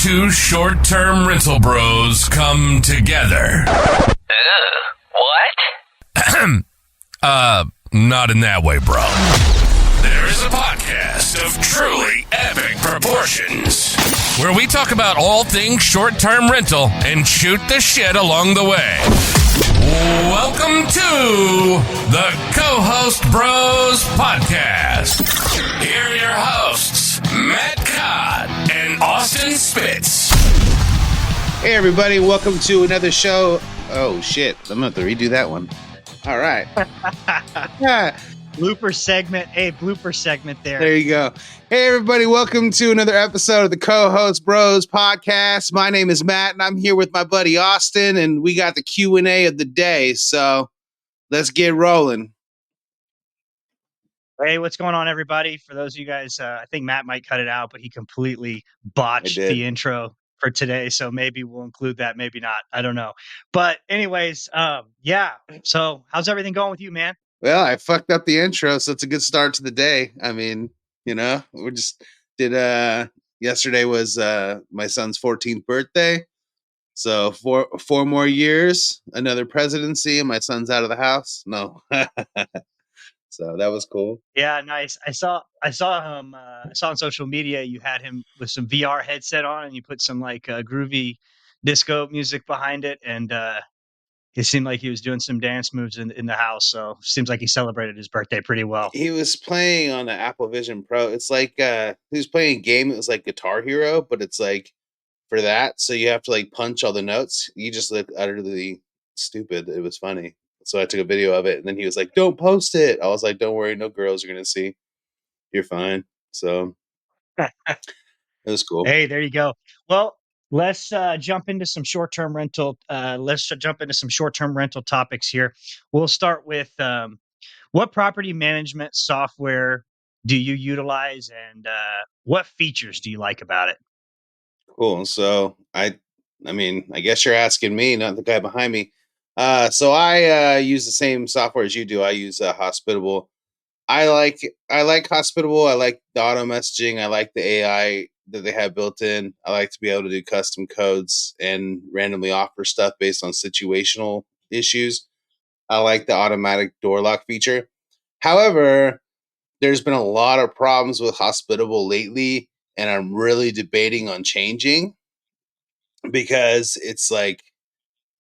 two short-term rental bros come together. What? Not in that way, bro. There is a podcast of truly epic proportions where we talk about all things short-term rental and shoot the shit along the way. Welcome to the Co-Host Bros Podcast. Here are your hosts, Matt Codd and Austin Spitz. Hey everybody, welcome to another show. Oh shit, I'm going to have to redo that one. All right. Blooper segment. Hey, blooper segment there. There you go. Hey everybody, welcome to another episode of the Co-Host Bros Podcast. My name is Matt and I'm here with my buddy Austin and we got the Q&A of the day. So let's get rolling. Hey, what's going on, everybody? For those of you guys, I think Matt might cut it out, but he completely botched the intro for today. So maybe we'll include that, maybe not. I don't know. But anyways, yeah. So how's everything going with you, man? Well, I fucked up the intro, so it's a good start to the day. I mean, you know, we just did, yesterday was my son's 14th birthday. So four more years, another presidency, and my son's out of the house. No. So that was cool. Yeah, nice. I saw on social media you had him with some VR headset on, and you put some like groovy disco music behind it, and it seemed like he was doing some dance moves in the house. So seems like he celebrated his birthday pretty well. He was playing on the Apple Vision Pro. It's like he was playing a game. It was like Guitar Hero, but it's like for that. So you have to like punch all the notes. You just look utterly stupid. It was funny. So I took a video of it, and then he was like, "Don't post it." I was like, "Don't worry, no girls are gonna see. You're fine." So it was cool. Hey, there you go. Well, let's jump into some short-term rental. Let's jump into some short-term rental topics here. We'll start with what property management software do you utilize, and what features do you like about it? Cool. So I mean, I guess you're asking me, not the guy behind me. So I use the same software as you do. I use Hospitable. I like Hospitable. I like the auto messaging. I like the AI that they have built in. I like to be able to do custom codes and randomly offer stuff based on situational issues. I like the automatic door lock feature. However, there's been a lot of problems with Hospitable lately, and I'm really debating on changing because it's like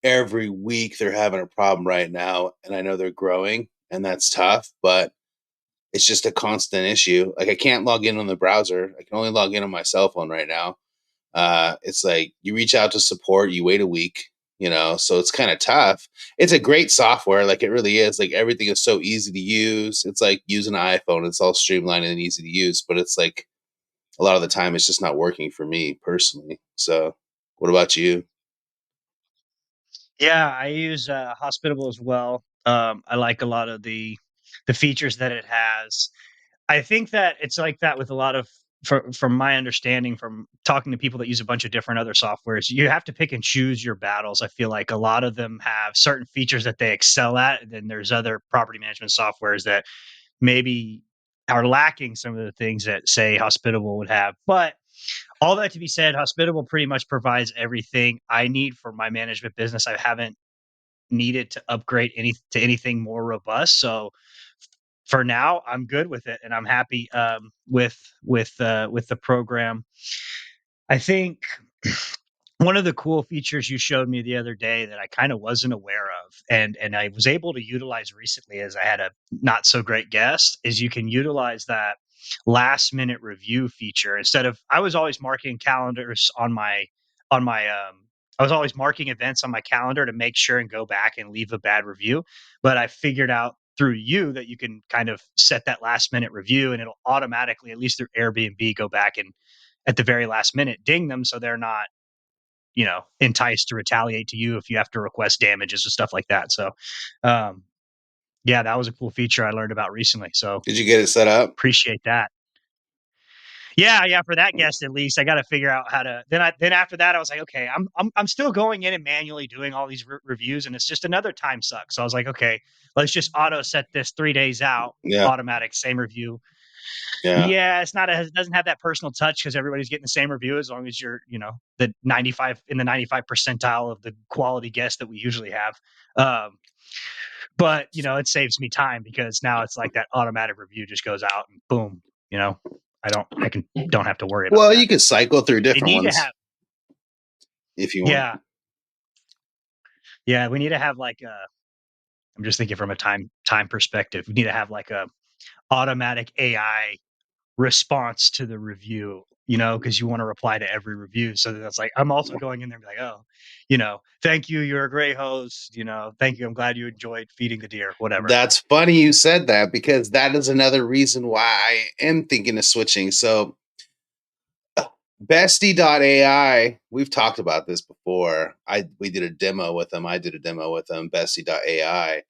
every week they're having a problem right now, and I know they're growing, and that's tough, but it's just a constant issue. Like I can't log in on the browser. I can only log in on my cell phone right now. It's like you reach out to support, you wait a week, you know, so it's kind of tough. It's a great software. Like it really is. Like everything is so easy to use. It's like using an iPhone. It's all streamlined and easy to use, but it's like a lot of the time it's just not working for me personally. So what about you? Yeah, I use Hospitable as well. I like a lot of the features that it has. I think that it's like that with a lot of, from my understanding, from talking to people that use a bunch of different other softwares, you have to pick and choose your battles. I feel like a lot of them have certain features that they excel at, and then there's other property management softwares that maybe are lacking some of the things that, say, Hospitable would have. But all that to be said, Hospitable pretty much provides everything I need for my management business. I haven't needed to upgrade to anything more robust. So for now, I'm good with it, and I'm happy with the program. I think one of the cool features you showed me the other day that I kind of wasn't aware of, and I was able to utilize recently as I had a not so great guest, is you can utilize that last minute review feature. Instead of, I was always marking calendars on my I was always marking events on my calendar to make sure and go back and leave a bad review. But I figured out through you that you can kind of set that last minute review, and it'll automatically, at least through Airbnb, go back and at the very last minute ding them so they're not, you know, enticed to retaliate to you if you have to request damages and stuff like that. So, yeah, that was a cool feature I learned about recently. So Did you get it set up? appreciate that. Yeah, for that guest at least, I got to figure out how to. Then after that, I was like, okay, I'm still going in and manually doing all these reviews, and it's just another time suck. So I was like, okay, let's just auto set this 3 days out, Yeah. automatic, same review. Yeah, it's not it doesn't have that personal touch because everybody's getting the same review as long as you're, the 95 in the 95 percentile of the quality guest that we usually have. Um, but it saves me time because now it's like that automatic review just goes out and boom, don't have to worry about Well, that. you could cycle through They different need to ones have, if you want. yeah, yeah, we need to have like I'm just thinking from a time perspective. We need to have like a automatic AI response to the review, because you want to reply to every review. So that's like, I'm also going in there and be like, oh, thank you. You're a great host. Thank you. I'm glad you enjoyed feeding the deer, whatever. That's funny you said that because that is another reason why I am thinking of switching. So Bestie.ai, we've talked about this before. We did a demo with them. I did a demo with them, Bestie.ai,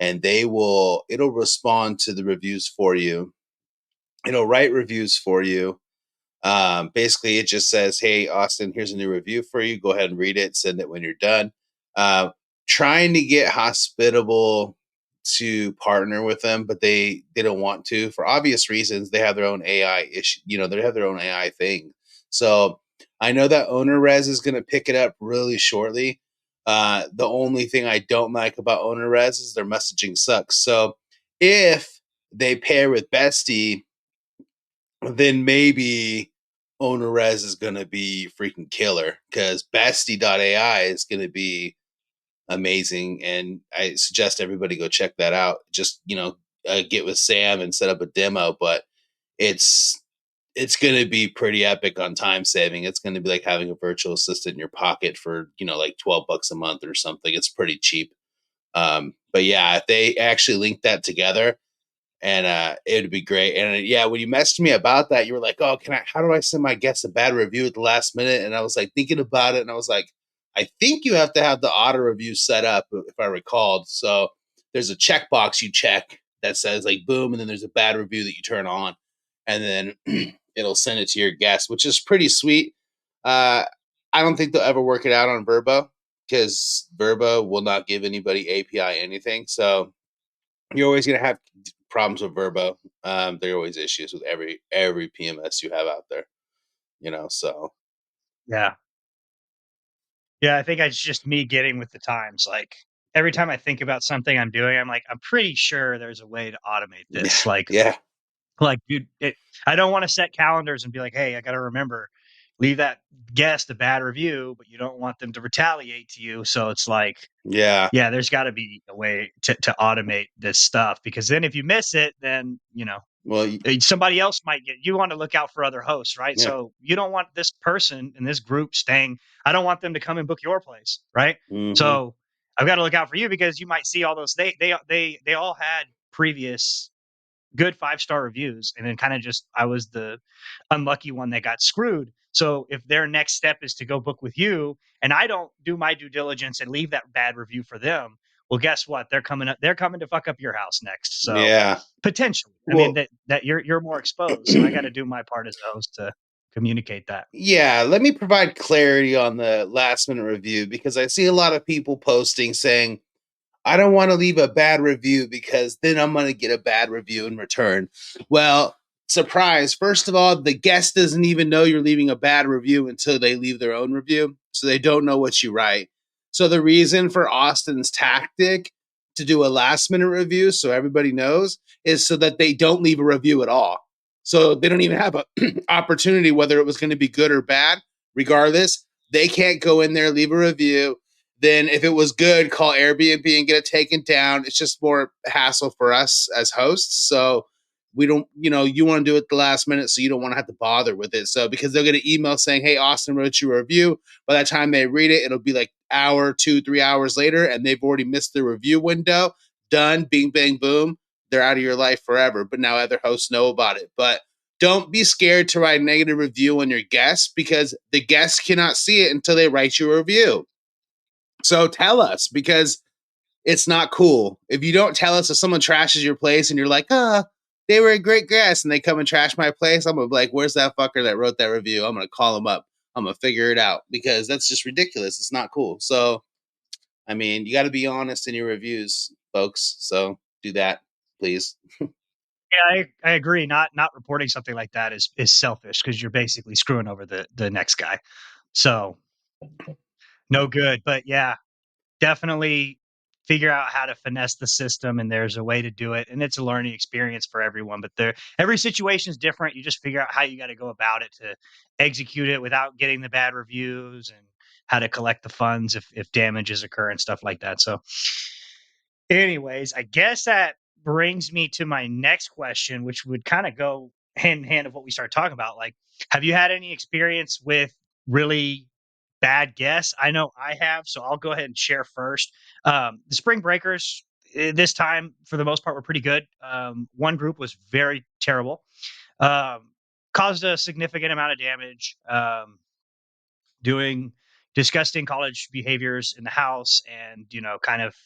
and it'll respond to the reviews for you. It'll write reviews for you. Basically, it just says, "Hey, Austin, here's a new review for you. Go ahead and read it. Send it when you're done." Trying to get Hospitable to partner with them, but they don't want to for obvious reasons. They have their own AI issue. They have their own AI thing. So I know that OwnerRez is going to pick it up really shortly. The only thing I don't like about OwnerRez is their messaging sucks. So if they pair with Bestie, then maybe OwnerRez is going to be freaking killer because Bestie.ai is going to be amazing. And I suggest everybody go check that out. Just, get with Sam and set up a demo, but it's going to be pretty epic on time saving. It's going to be like having a virtual assistant in your pocket for, like $12 a month or something. It's pretty cheap. But yeah, if they actually link that together, and it would be great. And yeah, when you messaged me about that, you were like, "Oh, how do I send my guests a bad review at the last minute?" And I was like thinking about it, and I was like, I think you have to have the auto review set up, if I recalled. So there's a checkbox you check that says like boom, and then there's a bad review that you turn on, and then it'll send it to your guest, which is pretty sweet. I don't think they'll ever work it out on Verbo because Verbo will not give anybody API anything. So you're always going to have problems with Verbo. There are always issues with every PMS you have out there, so. Yeah. Yeah. I think it's just me getting with the times. Like every time I think about something I'm doing, I'm like, I'm pretty sure there's a way to automate Yeah. this. Yeah. Like, dude, I don't want to set calendars and be like, hey, I got to remember, leave that guest a bad review, but you don't want them to retaliate to you. So it's like, Yeah. yeah, there's got to be a way to automate this stuff because then if you miss it, then, Well, somebody else might you want to look out for other hosts, right? yeah. So you don't want this person in this group staying. I don't want them to come and book your place, right? Mm-hmm. So I've got to look out for you because you might see all those. They all had previous good 5-star reviews, and then kind of just I was the unlucky one that got screwed. So if their next step is to go book with you, and I don't do my due diligence and leave that bad review for them, well, guess what? They're coming up. They're coming to fuck up your house next. So Yeah. potentially, I mean Well, that you're more exposed. So I got to do my part as a host to communicate that. yeah. Let me provide clarity on the last minute review because I see a lot of people posting saying, I don't want to leave a bad review because then I'm going to get a bad review in return. Well, surprise. First of all, the guest doesn't even know you're leaving a bad review until they leave their own review. So they don't know what you write. So the reason for Austin's tactic to do a last minute review, so everybody knows, is so that they don't leave a review at all. So they don't even have an opportunity, whether it was going to be good or bad. Regardless, they can't go in there, leave a review. Then if it was good, call Airbnb and get it taken down. It's just more hassle for us as hosts. So we don't, you want to do it the last minute, so you don't want to have to bother with it. So because they'll get an email saying, hey, Austin wrote you a review. By the time they read it, it'll be like hour, 2-3 hours later, and they've already missed the review window. Done, bing, bang, boom. They're out of your life forever. But now other hosts know about it. But don't be scared to write a negative review on your guests because the guests cannot see it until they write you a review. So tell us because it's not cool. If you don't tell us if someone trashes your place and you're like, they were a great guest and they come and trash my place, I'm going to be like, where's that fucker that wrote that review? I'm going to call him up. I'm going to figure it out because that's just ridiculous. It's not cool. So, I mean, you got to be honest in your reviews, folks. So do that, please. Yeah, I agree. Not reporting something like that is selfish because you're basically screwing over the next guy. So no good. But yeah, definitely figure out how to finesse the system, and there's a way to do it, and it's a learning experience for everyone. But every situation is different. You just figure out how you got to go about it to execute it without getting the bad reviews, and how to collect the funds if damages occur and stuff like that. So anyways, I guess that brings me to my next question, which would kind of go hand in hand of what we started talking about. Like, have you had any experience with really bad guests? I know I have, so I'll go ahead and share first. The spring breakers this time, for the most part, were pretty good. One group was very terrible, um, caused a significant amount of damage. Doing disgusting college behaviors in the house, and kind of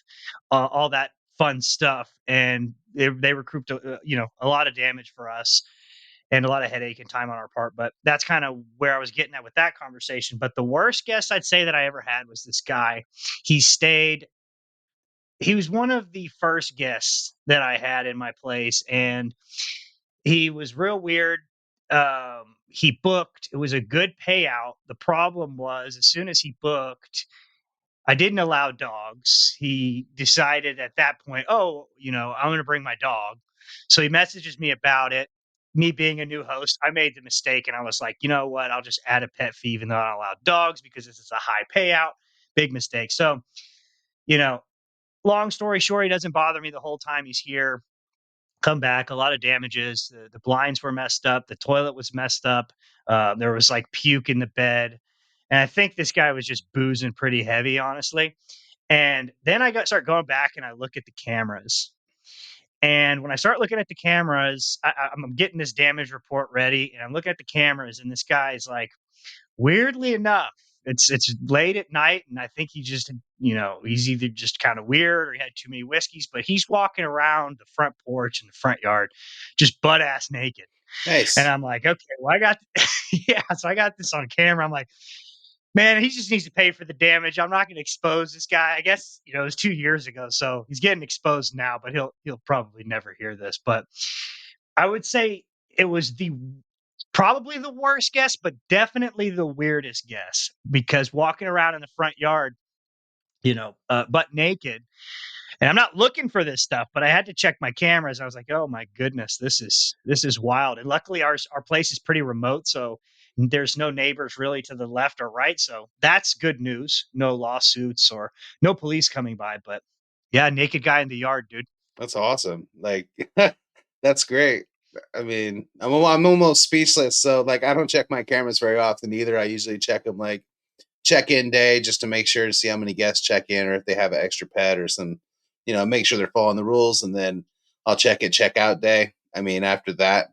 all that fun stuff, and they recouped a lot of damage for us and a lot of headache and time on our part. But that's kind of where I was getting at with that conversation. But the worst guest I'd say that I ever had was this guy. he stayed he was one of the first guests that I had in my place, and he was real weird. He booked. It was a good payout. The problem was, as soon as he booked, I didn't allow dogs. He decided at that point, oh, I'm going to bring my dog. So he messages me about it. Me being a new host, I made the mistake, and I was like, you know what? I'll just add a pet fee, even though I don't allow dogs, because this is a high payout. Big mistake. So, you know, long story short, he doesn't bother me the whole time he's here. Come back, a lot of damages. The blinds were messed up. The toilet was messed up. There was like puke in the bed. And I think this guy was just boozing pretty heavy, honestly. And then start going back and I look at the cameras. And when I start looking at the cameras, I'm getting this damage report ready, and I'm looking at the cameras, and this guy's like, weirdly enough, it's late at night, and I think he's either just kind of weird or he had too many whiskeys, but he's walking around the front porch and the front yard just butt ass naked. And Nice. I'm like, okay, well, I got yeah, so I got this on camera. I'm like, man, he just needs to pay for the damage. I'm not going to expose this guy. I guess it was 2 years ago, so he's getting exposed now, but he'll probably never hear this. But I would say it was the probably the worst guess, but definitely the weirdest guess, because walking around in the front yard, butt naked, and I'm not looking for this stuff, but I had to check my cameras. I was like, oh my goodness, this is wild. And luckily our place is pretty remote, so there's no neighbors really to the left or right. So that's good news. No lawsuits or no police coming by. But yeah, naked guy in the yard, dude. That's awesome. Like, that's great. I mean, I'm almost speechless. So, like, I don't check my cameras very often either. I usually check them like check-in day just to make sure to see how many guests check in, or if they have an extra pet or some, make sure they're following the rules. And then I'll check it check out day. I mean, after that,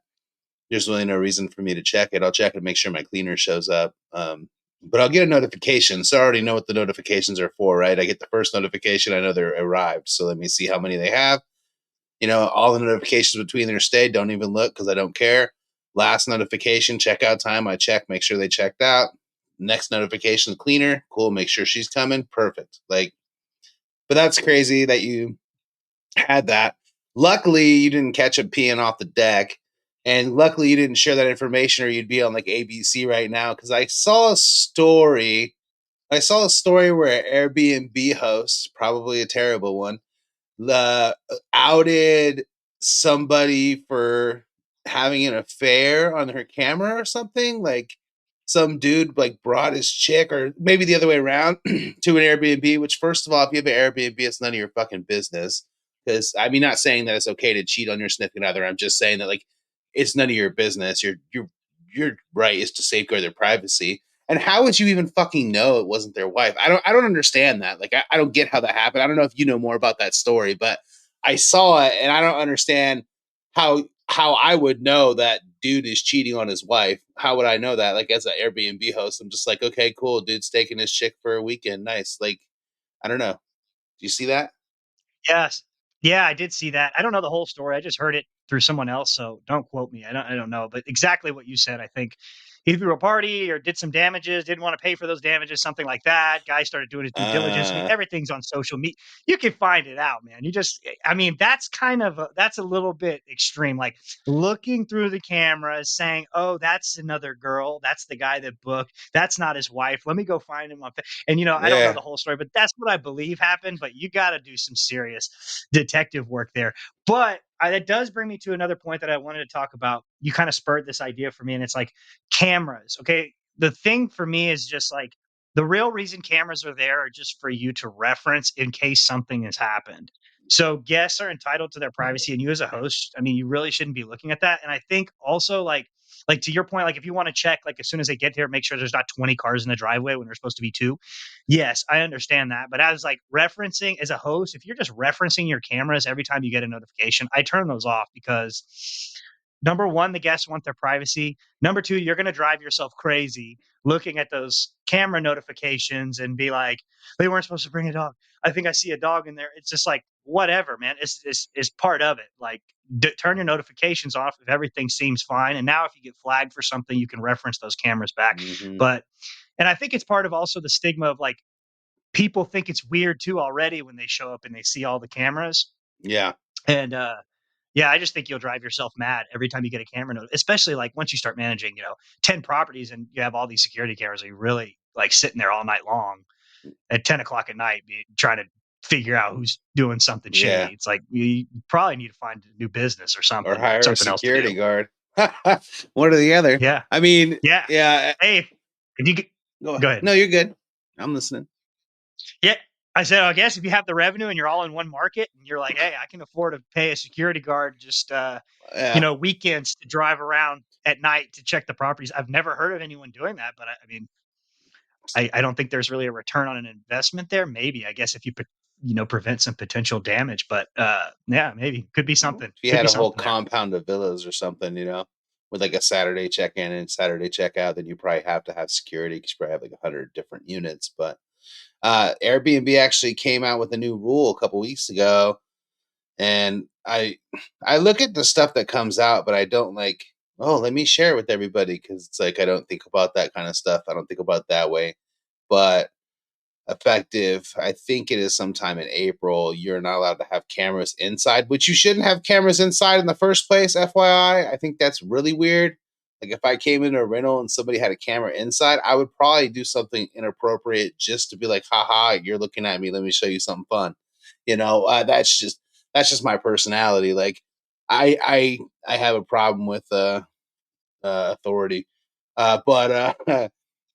there's really no reason for me to check it. I'll check it, make sure my cleaner shows up. But I'll get a notification. So I already know what the notifications are for, right? I get the first notification. I know they're arrived. So let me see how many they have. All the notifications between their stay, don't even look because I don't care. Last notification, checkout time, I check, make sure they checked out. Next notification, cleaner, cool, make sure she's coming, perfect. Like, but that's crazy that you had that. Luckily, you didn't catch him peeing off the deck. And luckily, you didn't share that information, or you'd be on like ABC right now. Because I saw a story. I saw a story where an Airbnb host, probably a terrible one, outed somebody for having an affair on her camera or something. Like, some dude like brought his chick, or maybe the other way around, to an Airbnb. Which, first of all, if you have an Airbnb, it's none of your fucking business. Because I mean, not saying that it's okay to cheat on your significant other. I'm just saying that, like, it's none of your business. Your right is to safeguard their privacy. And how would you even fucking know it wasn't their wife? I don't understand that. Like, I don't get how that happened. I don't know if you know more about that story, but I saw it and I don't understand how I would know that dude is cheating on his wife. How would I know that? Like, as an Airbnb host, I'm just like, okay, cool, dude's taking his chick for a weekend. Nice. Like, I don't know. Do you see that? Yes. Yeah, I did see that. I don't know the whole story. I just heard it through someone else, so don't quote me. I don't know, but exactly what you said, I think he threw a party or did some damages, didn't want to pay for those damages, something like that. Guy started doing his due diligence. I mean, everything's on social media. You can find it out, man. I mean, that's that's a little bit extreme. Like looking through the cameras saying, oh, that's another girl. That's the guy that booked. That's not his wife. Let me go find him. And, I don't know the whole story, but that's what I believe happened. But you got to do some serious detective work there. But that does bring me to another point that I wanted to talk about. You kind of spurred this idea for me, and it's like cameras. Okay. The thing for me is just like the real reason cameras are there are just for you to reference in case something has happened. So guests are entitled to their privacy, and you as a host, I mean, you really shouldn't be looking at that. And I think also like to your point, like if you want to check, like as soon as they get here, make sure there's not 20 cars in the driveway when there's supposed to be two. Yes, I understand that. But as like referencing as a host, if you're just referencing your cameras every time you get a notification, I turn those off because number one, the guests want their privacy. Number two, you're going to drive yourself crazy looking at those camera notifications and be like, they weren't supposed to bring a dog. I think I see a dog in there. It's just like, whatever, man. It's part of it. Like, turn your notifications off if everything seems fine. And now if you get flagged for something, you can reference those cameras back. And I think it's part of also the stigma of like, people think it's weird too already when they show up and they see all the cameras. Yeah. And, yeah, I just think you'll drive yourself mad every time you get a camera note, especially like once you start managing, 10 properties and you have all these security cameras, and you're really like sitting there all night long at 10 o'clock at night, trying to figure out who's doing something shady. It's like, you probably need to find a new business or something, or hire a something else to security do. guard. One or the other. Yeah. I mean, Yeah. yeah. Hey, if you go ahead. No, you're good. I'm listening. Yeah. I said, I guess if you have the revenue and you're all in one market and you're like, hey, I can afford to pay a security guard just, weekends to drive around at night to check the properties. I've never heard of anyone doing that, but I mean, I don't think there's really a return on an investment there. Maybe, I guess, if you prevent some potential damage, but yeah, maybe could be something. If you Could had be a whole something there. compound of villas or something, with like a Saturday check-in and Saturday check-out, then you probably have to have security because you probably have like 100 different units. But Airbnb actually came out with a new rule a couple weeks ago, and I look at the stuff that comes out, but I don't like, oh, let me share it with everybody, because it's like I don't think about that kind of stuff. I don't think about it that way. But effective, I think it is sometime in April, you're not allowed to have cameras inside, which you shouldn't have cameras inside in the first place, FYI. I think that's really weird. Like if I came into a rental and somebody had a camera inside, I would probably do something inappropriate just to be like, haha, you're looking at me, let me show you something fun. That's just my personality. Like I have a problem with authority. But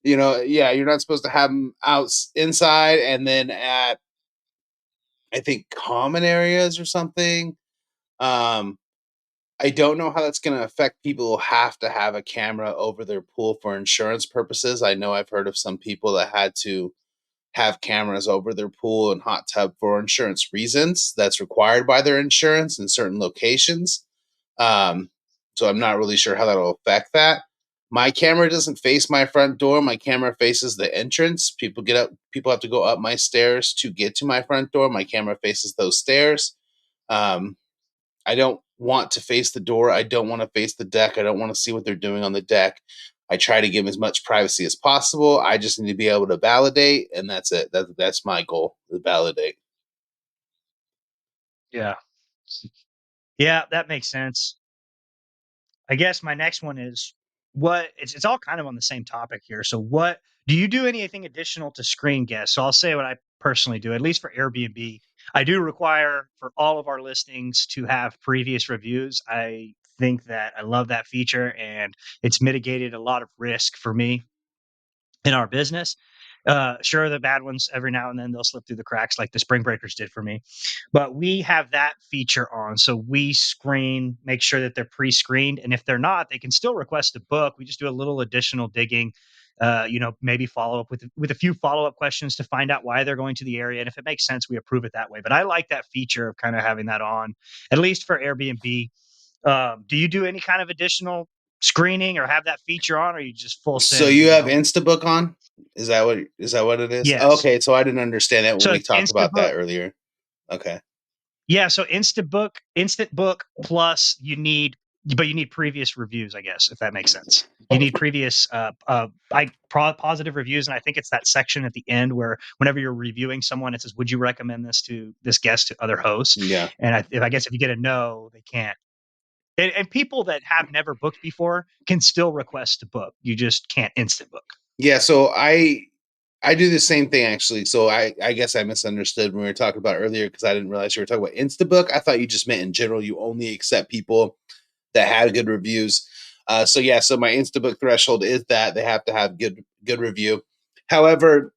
yeah, you're not supposed to have them inside, and then at, I think, common areas or something. I don't know how that's going to affect people who have to have a camera over their pool for insurance purposes. I know I've heard of some people that had to have cameras over their pool and hot tub for insurance reasons. That's required by their insurance in certain locations. So I'm not really sure how that'll affect that. My camera doesn't face my front door. My camera faces the entrance. People have to go up my stairs to get to my front door. My camera faces those stairs. I don't want to face the door. I don't want to face the deck. I don't want to see what they're doing on the deck. I try to give them as much privacy as possible. I just need to be able to validate, and that's it. That's my goal, to validate. Yeah. Yeah, that makes sense. I guess my next one is it's all kind of on the same topic here. So what do you do anything additional to screen guests? So I'll say what I personally do, at least for Airbnb. I do require for all of our listings to have previous reviews. I think that I love that feature, and it's mitigated a lot of risk for me in our business. Sure, the bad ones every now and then they'll slip through the cracks, like the spring breakers did for me. But we have that feature on, so we screen, make sure that they're pre-screened, and if they're not, they can still request a book. We just do a little additional digging. Maybe follow up with a few follow-up questions to find out why they're going to the area, and if it makes sense, we approve it that way. But I like that feature of kind of having that on, at least for Airbnb. Do you do any kind of additional screening or have that feature on, or you just full send? So you have Instabook on? Is that what it is? Yes. Okay, so I didn't understand that when So we it's talked about that Instabook. earlier. Okay. Yeah, so Instant Book Plus, you need but you need previous reviews, I guess, if that makes sense. You need previous positive reviews, and I think it's that section at the end where whenever you're reviewing someone, it says, "Would you recommend this guest to other hosts?" Yeah. And I guess if you get a no, they can't. And people that have never booked before can still request to book. You just can't instant book. Yeah, so I do the same thing actually. So I guess I misunderstood when we were talking about earlier because I didn't realize you were talking about Instabook. I thought you just meant in general you only accept people that had good reviews. So yeah, so my Instabook threshold is that they have to have good review. However,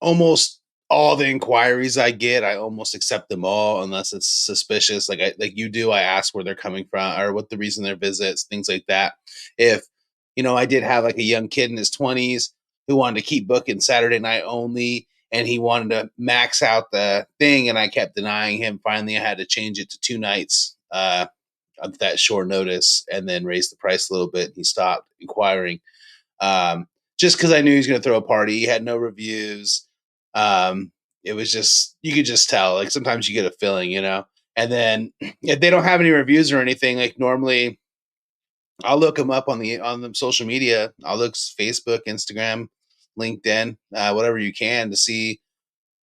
almost all the inquiries I get, I almost accept them all unless it's suspicious. Like you do, I ask where they're coming from or what the reason their visits, things like that. If I did have like a young kid in his 20s who wanted to keep booking Saturday night only, and he wanted to max out the thing, and I kept denying him. Finally, I had to change it to 2 nights of that short notice, and then raise the price a little bit. He stopped inquiring just because I knew he was going to throw a party. He had no reviews. It was just, you could just tell, like sometimes you get a feeling, and then if they don't have any reviews or anything, like normally I'll look them up on the social media. I'll look Facebook, Instagram, LinkedIn, whatever you can to see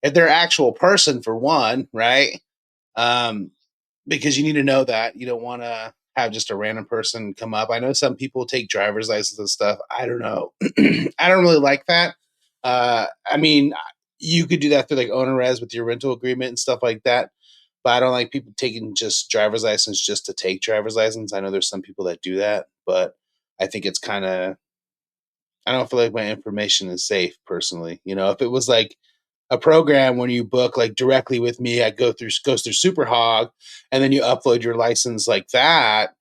if they're actual person for one, right? Um, because you need to know that you don't want to have just a random person come up. I know some people take driver's license and stuff. I don't know. I don't really like that. I mean, you could do that through like owner res with your rental agreement and stuff like that. But I don't like people taking just driver's license just to take driver's license. I know there's some people that do that, but I think it's kind of, I don't feel like my information is safe personally. If it was like a program when you book like directly with me, I goes through Superhog, and then you upload your license like that,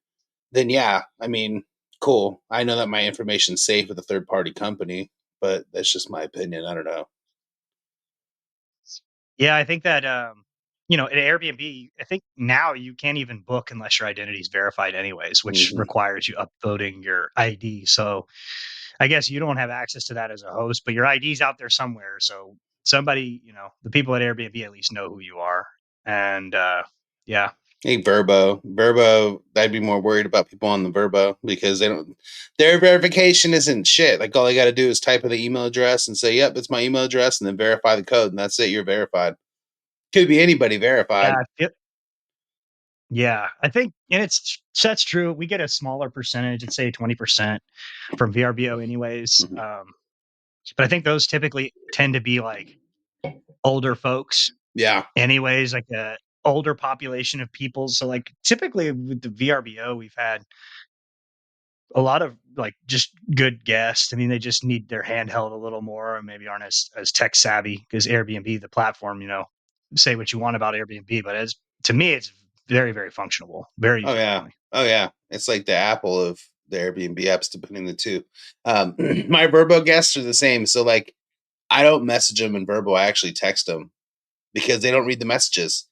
then yeah, I mean, cool. I know that my information's safe with a third party company, but that's just my opinion. I don't know. Yeah, I think that at Airbnb, I think now you can't even book unless your identity is verified anyways, which Mm-hmm. requires you uploading your ID. So I guess you don't have access to that as a host, but your ID's out there somewhere. So somebody, the people at Airbnb at least know who you are. And yeah. Hey, Verbo, I'd be more worried about people on the Verbo because their verification isn't shit. Like all they got to do is type in the email address and say, yep, it's my email address, and then verify the code. And that's it. You're verified. Could be anybody verified. Yeah. Yeah. I think, and that's true. We get a smaller percentage, let's say 20% from VRBO anyways. Mm-hmm. But I think those typically tend to be like older folks Yeah. anyways, like a older population of people. So like typically with the VRBO, we've had a lot of like just good guests. I mean, they just need their handheld a little more and maybe aren't as tech savvy because Airbnb, the platform, say what you want about Airbnb, but as to me, it's very, very functional, very Oh user yeah. friendly. Oh yeah. It's like the Apple of the Airbnb apps, depending the two. My Verbo guests are the same. So like, I don't message them in Verbo. I actually text them because they don't read the messages.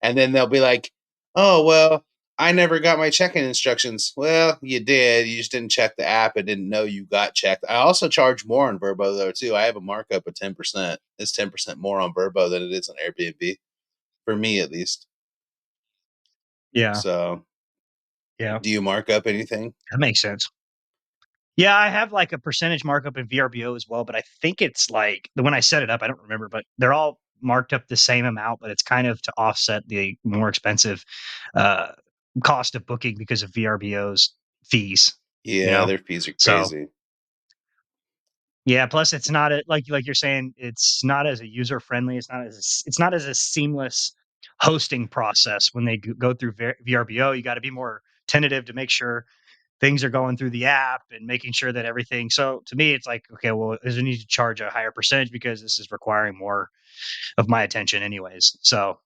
And then they'll be like, "Oh, well, I never got my check-in instructions." Well, you did. You just didn't check the app and didn't know you got checked. I also charge more on Verbo though too. I have a markup of 10%. It's 10% more on Verbo than it is on Airbnb, for me at least. Yeah. So, Yeah. do you mark up anything? That makes sense. Yeah, I have like a percentage markup in VRBO as well, but I think it's like when I set it up, I don't remember, but they're all marked up the same amount, but it's kind of to offset the more expensive uh, cost of booking because of VRBO's fees, you Yeah, know? their fees are So crazy. yeah, plus it's not like you're saying, it's not as a user friendly. It's not as a seamless hosting process when they go through VRBO. You got to be more tentative to make sure things are going through the app and making sure that everything. So to me, it's like, okay, well, does it need to charge a higher percentage because this is requiring more of my attention, anyways? So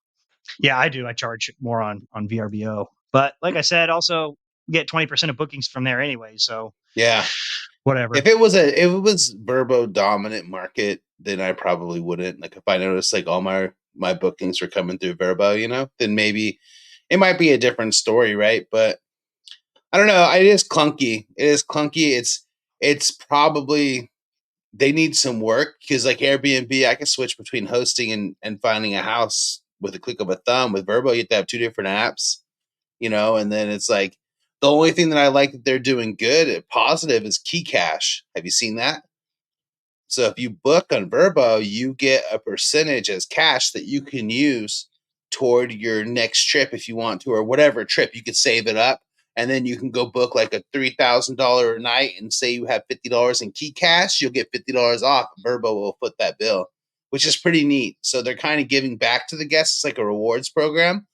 yeah, I do. I charge more on VRBO, but like I said, also get 20% of bookings from there anyway. So Yeah. whatever. If it was Verbo dominant market, then I probably wouldn't. Like if I noticed like all my bookings were coming through Verbo, then maybe it might be a different story, right? But I don't know. It is clunky. It is clunky. It's probably they need some work because like Airbnb, I can switch between hosting and finding a house with a click of a thumb. With Verbo, you have to have two different apps, and then it's like The only thing that I like that they're doing good at positive is key cash. Have you seen that? So if you book on Verbo, you get a percentage as cash that you can use toward your next trip if you want to, or whatever trip. You could save it up, and then you can go book like a $3,000 a night, and say you have $50 in key cash, you'll get $50 off. Verbo will foot that bill, which is pretty neat. So they're kind of giving back to the guests. It's like a rewards program.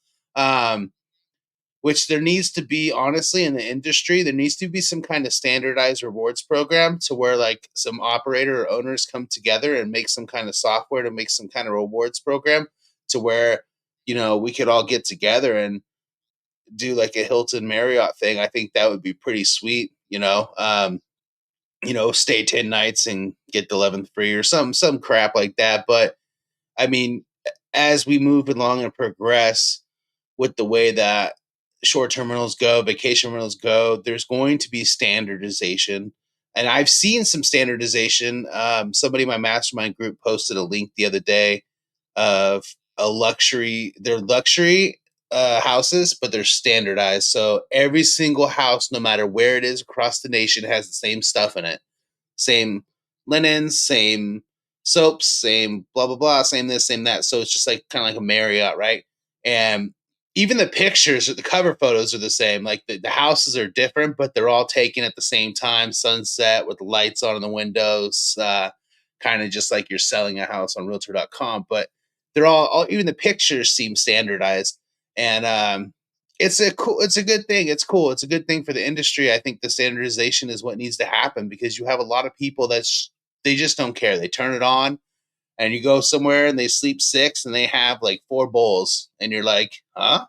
Which there needs to be, honestly, in the industry, there needs to be some kind of standardized rewards program to where like some operator or owners come together and make some kind of software to make some kind of rewards program to where, we could all get together and do like a Hilton Marriott thing. I think that would be pretty sweet, stay 10 nights and get the 11th free or some crap like that. But I mean, as we move along and progress with the way that short-term rentals go, vacation rentals go, there's going to be standardization. And I've seen some standardization. Somebody in my mastermind group posted a link the other day of they're luxury houses, but they're standardized. So every single house, no matter where it is across the nation, has the same stuff in it. Same linens, same soaps, same blah, blah, blah, same this, same that. So it's just like kind of like a Marriott, right? And even the pictures or the cover photos are the same. Like the houses are different, but they're all taken at the same time, sunset with the lights on in the windows, kind of just like you're selling a house on realtor.com. But they're all even the pictures seem standardized. And it's a good thing. It's cool. It's a good thing for the industry. I think the standardization is what needs to happen because you have a lot of people they just don't care. They turn it on and you go somewhere and they sleep 6 and they have like 4 bowls and you're like, huh?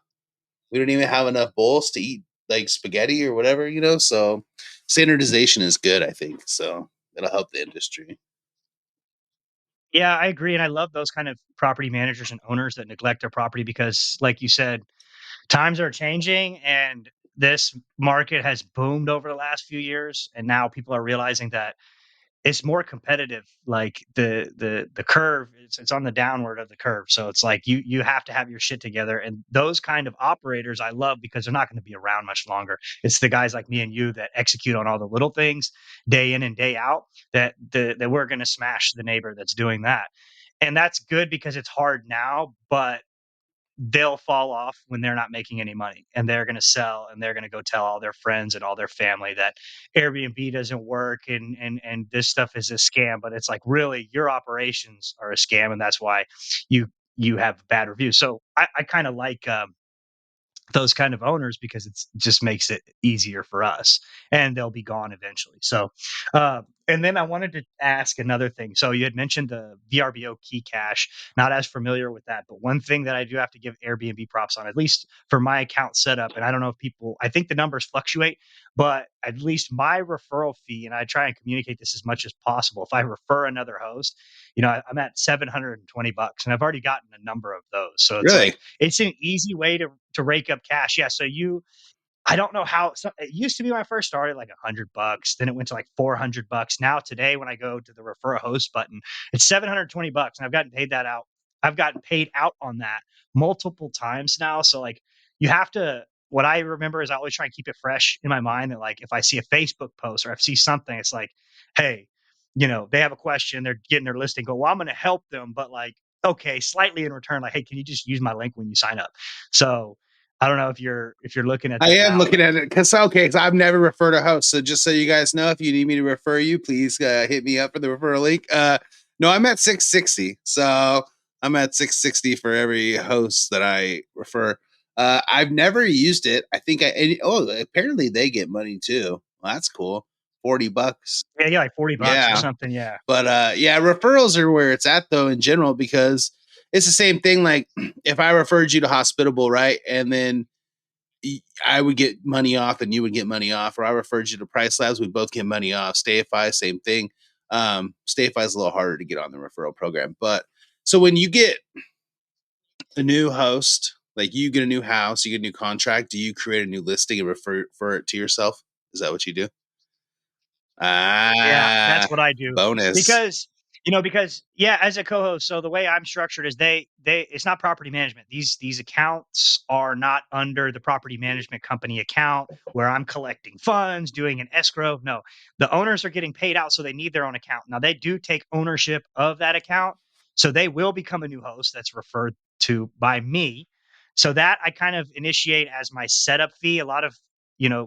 We don't even have enough bowls to eat like spaghetti or whatever, So standardization is good, I think. So it'll help the industry. Yeah, I agree, and I love those kind of property managers and owners that neglect their property because, like you said, times are changing, and this market has boomed over the last few years, and now people are realizing that it's more competitive. Like the curve, it's on the downward of the curve. So it's like you have to have your shit together. And those kind of operators I love because they're not going to be around much longer. It's the guys like me and you that execute on all the little things day in and day out that we're going to smash the neighbor that's doing that. And that's good because it's hard now, but they'll fall off when they're not making any money and they're going to sell and they're going to go tell all their friends and all their family that Airbnb doesn't work and this stuff is a scam. But it's like, really, your operations are a scam, and that's why you have bad reviews. So I kind of like those kind of owners because it just makes it easier for us, and they'll be gone eventually. So and then I wanted to ask another thing. So you had mentioned the VRBO key cache. Not as familiar with that, but one thing that I do have to give Airbnb props on, at least for my account setup, and I don't know if people, I think the numbers fluctuate, but at least my referral fee, and I try and communicate this as much as possible. If I refer another host, I'm at $720, and I've already gotten a number of those. So it's Really? like it's an easy way to rake up cash. Yeah. So I don't know how. So it used to be when I first started like $100, then it went to like $400. Now today, when I go to the refer a host button, it's $720, and I've gotten paid that out. I've gotten paid out on that multiple times now. So like you have to. What I remember is I always try and keep it fresh in my mind that like if I see a Facebook post or if I see something, it's like, hey, they have a question, they're getting their listing. Go, well, I'm going to help them, but like, okay, slightly in return, like, hey, can you just use my link when you sign up? So I don't know if you're looking at I that am now, looking but at it because I've never referred a host. So just so you guys know, if you need me to refer you, please hit me up for the referral link. No, I'm at 660. So I'm at 660 for every host that I refer. I've never used it. I think apparently they get money too. Well, that's cool. $40. yeah, like $40 or Yeah. something. Yeah. But yeah, referrals are where it's at though in general because it's the same thing. Like if I referred you to Hospitable, right, and then I would get money off and you would get money off, or I referred you to Price Labs, we both get money off. Stayify, same thing. Stayify is a little harder to get on the referral program, but so when you get a new host, like you get a new house, you get a new contract, do you create a new listing and refer it to yourself? Is that what you do? Yeah, Ah, that's what I do bonus. because Because as a co-host, so the way I'm structured is they it's not property management. These accounts are not under the property management company account where I'm collecting funds, doing an escrow. No, the owners are getting paid out, so they need their own account. Now they do take ownership of that account, so they will become a new host that's referred to by me. So that I kind of initiate as my setup fee. A lot of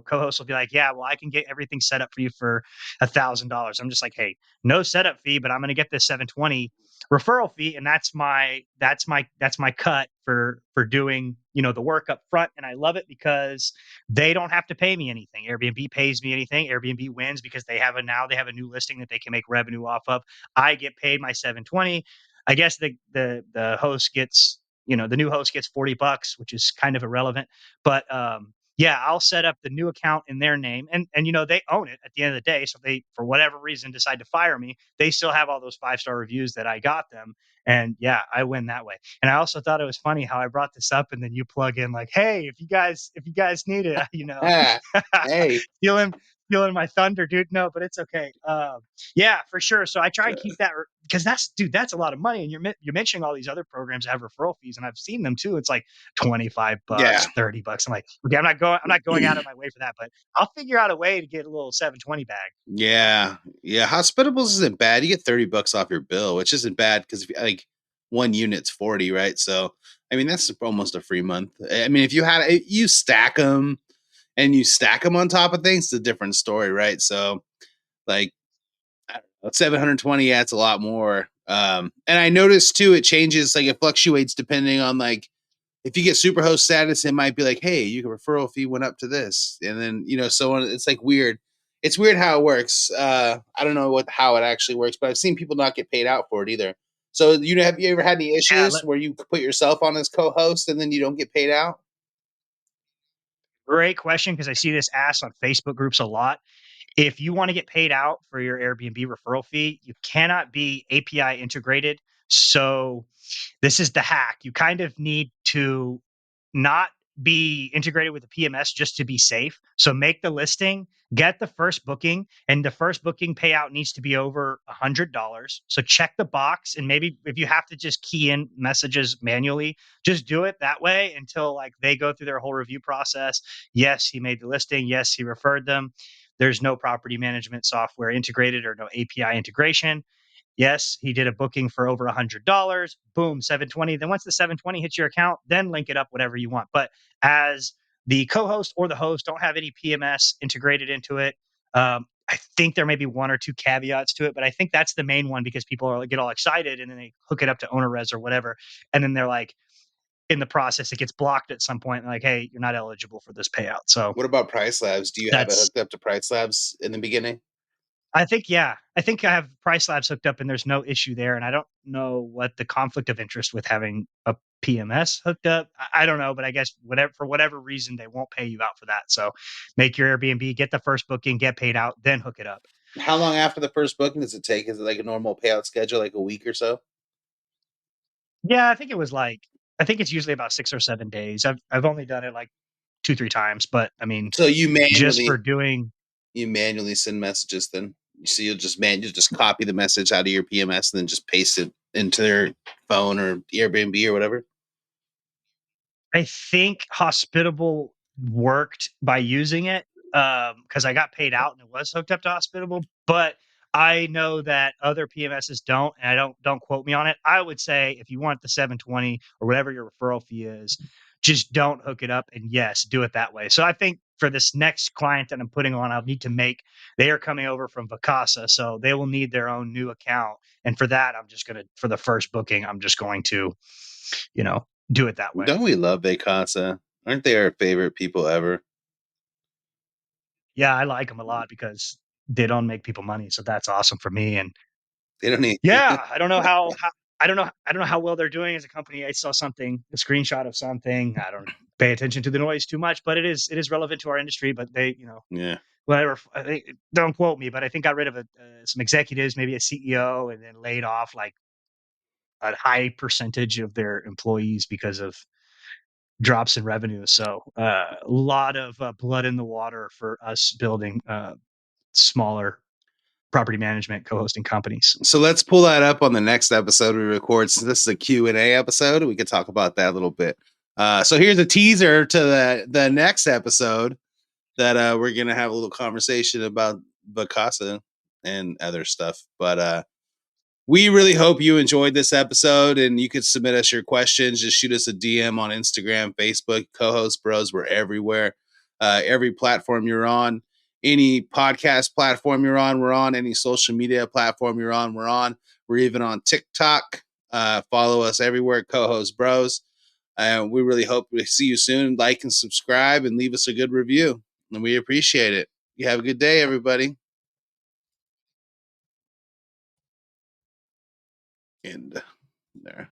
co-hosts will be like, "Yeah, well, I can get everything set up for you for $1,000." I'm just like, "Hey, no setup fee, but I'm going to get this 720 referral fee, and that's my cut for doing the work up front, and I love it because they don't have to pay me anything. Airbnb pays me anything. Airbnb wins because they have a new listing that they can make revenue off of. I get paid my 720. I guess the host gets the new host gets $40, which is kind of irrelevant, but I'll set up the new account in their name, and they own it at the end of the day. So they, for whatever reason, decide to fire me, they still have all those 5-star reviews that I got them, and I win that way. And I also thought it was funny how I brought this up, and then you plug in like, "Hey, if you guys need it, Ah, hey, stealing stealing my thunder, dude." No, but it's okay. Yeah, for sure. So I try and keep that because that's a lot of money. And you're mentioning all these other programs that have referral fees, and I've seen them too. It's like yeah. $25, $30. I'm like, okay, I'm not going out of my way for that, but I'll figure out a way to get a little 720 bag. Yeah, yeah. Hospitables isn't bad. You get $30 off your bill, which isn't bad because like one unit's 40, right? So I mean that's almost a free month. I mean, if you stack them and you stack them on top of things, it's a different story, right? So like I don't know, 720, yeah, it's a lot more. And I noticed too, it changes, like it fluctuates depending on like if you get superhost status, it might be like, hey, your referral fee went up to this, and then so on. It's like weird. It's weird how it works. I don't know how it actually works, but I've seen people not get paid out for it either. So have you ever had any Yeah, issues where you put yourself on as co-host and then you don't get paid out? great question because I see this asked on Facebook groups a lot. If you want to get paid out for your Airbnb referral fee, you cannot be API integrated. So this is the hack. You kind of need to not be integrated with the PMS just to be safe. So make the listing, get the first booking, and the first booking payout needs to be over $100. So check the box, and maybe if you have to just key in messages manually, just do it that way until like they go through their whole review process. Yes, he made the listing. Yes, he referred them. There's no property management software integrated or no API integration. Yes, he did a booking for over $100. Boom, 720. Then once the 720 hits your account, then link it up whatever you want. But as the co-host or the host don't have any PMS integrated into it, I think there may be one or two caveats to it, but I think that's the main one because people get all excited and then they hook it up to OwnerRes or whatever, and then they're like, in the process, it gets blocked at some point. And like, hey, you're not eligible for this payout. So What about Price Labs? Do you have it that's hooked up to Price Labs in the beginning? I think I have Price Labs hooked up and there's no issue there. And I don't know what the conflict of interest with having a PMS hooked up. I don't know, but I guess for whatever reason, they won't pay you out for that. So make your Airbnb, get the first booking, get paid out, then hook it up. How long after the first booking does it take? Is it like a normal payout schedule, like a week or so? Yeah, I think it's usually about 6 or 7 days. I've only done it like 2, 3 times, but I mean, So just for doing you manually send messages then. So you'll just copy the message out of your PMS and then just paste it into their phone or Airbnb or whatever. I think Hospitable worked by using it because I got paid out and it was hooked up to Hospitable. But I know that other PMSs don't, and I don't quote me on it. I would say if you want the 720 or whatever your referral fee is, just don't hook it up. And yes, do it that way. So I think for this next client that I'm putting on, I'll need to make. They are coming over from Vacasa, so they will need their own new account. And for that, for the first booking, I'm just going to, you know, do it that way. Don't we love Vacasa? Aren't they our favorite people ever? Yeah, I like them a lot because they don't make people money, so that's awesome for me, and They don't need. yeah, I don't know how I don't know how well they're doing as a company. I saw a screenshot of something. I don't pay attention to the noise too much, but it is relevant to our industry, but they, Yeah. whatever, don't quote me, but I think got rid of some executives, maybe a CEO, and then laid off, like, a high percentage of their employees because of drops in revenue, so, a lot of, blood in the water for us building, smaller property management co-hosting companies. So let's pull that up on the next episode we record. So this is a Q&A episode. We could talk about that a little bit. So here's a teaser to the next episode that we're going to have a little conversation about Vacasa and other stuff. But we really hope you enjoyed this episode, and you could submit us your questions. Just shoot us a DM on Instagram, Facebook, Co-Host Bros. We're everywhere. Every platform you're on, any podcast platform you're on, we're on. Any social media platform you're on, we're on. We're even on TikTok. Follow us everywhere, Co-Host Bros. We really hope to see you soon. Like and subscribe and leave us a good review. And we appreciate it. You have a good day, everybody. And there.